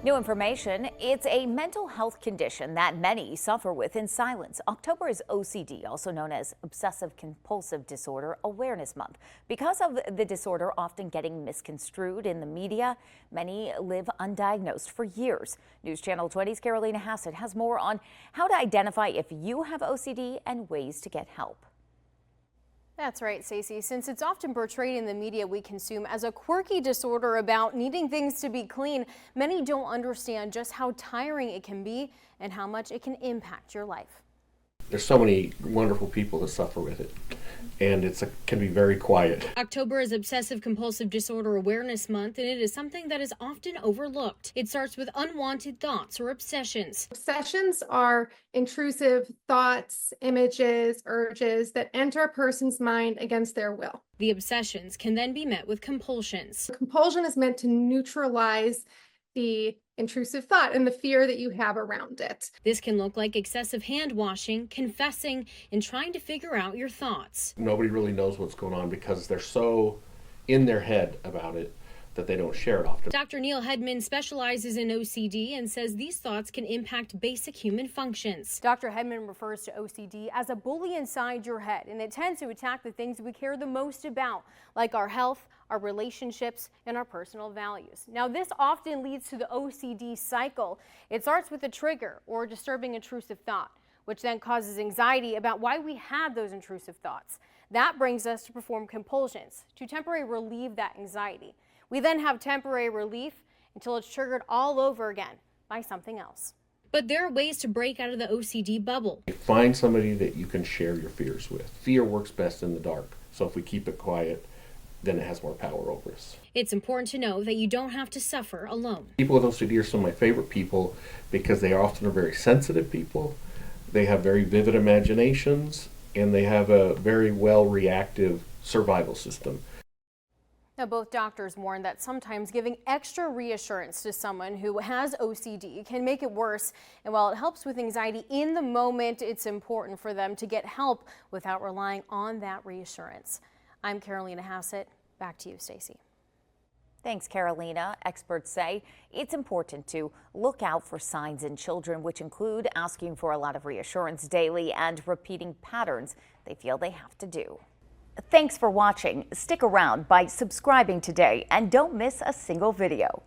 New information, it's a mental health condition that many suffer with in silence. October is OCD, also known as Obsessive Compulsive Disorder Awareness Month. Because of the disorder often getting misconstrued in the media, many live undiagnosed for years. News Channel 20's Carolina Hassett has more on how to identify if you have OCD and ways to get help. That's right, Stacey. Since it's often portrayed in the media we consume as a quirky disorder about needing things to be clean, many don't understand just how tiring it can be and how much it can impact your life. There's so many wonderful people that suffer with it, and can be very quiet. October is Obsessive Compulsive Disorder Awareness Month, and it is something that is often overlooked. It starts with unwanted thoughts or obsessions. Obsessions are intrusive thoughts, images, urges that enter a person's mind against their will. The obsessions can then be met with compulsions. Compulsion is meant to neutralize the intrusive thought and the fear that you have around it. This can look like excessive hand washing, confessing, and trying to figure out your thoughts. Nobody really knows what's going on because they're so in their head about it that they don't share it often. Dr. Neil Hedman specializes in OCD and says these thoughts can impact basic human functions. Dr. Hedman refers to OCD as a bully inside your head, and it tends to attack the things we care the most about, like our health, our relationships, and our personal values. Now, this often leads to the OCD cycle. It starts with a trigger or a disturbing intrusive thought, which then causes anxiety about why we have those intrusive thoughts. That brings us to perform compulsions to temporarily relieve that anxiety. We then have temporary relief until it's triggered all over again by something else. But there are ways to break out of the OCD bubble. Find somebody that you can share your fears with. Fear works best in the dark, so if we keep it quiet, then it has more power over us. It's important to know that you don't have to suffer alone. People with OCD are some of my favorite people because they often are very sensitive people. They have very vivid imaginations, and they have a very well-reactive survival system. Now, both doctors warn that sometimes giving extra reassurance to someone who has OCD can make it worse. And while it helps with anxiety in the moment, it's important for them to get help without relying on that reassurance. I'm Carolina Hassett. Back to you, Stacey. Thanks, Carolina. Experts say it's important to look out for signs in children, which include asking for a lot of reassurance daily and repeating patterns they feel they have to do. Thanks for watching. Stick around by subscribing today and don't miss a single video.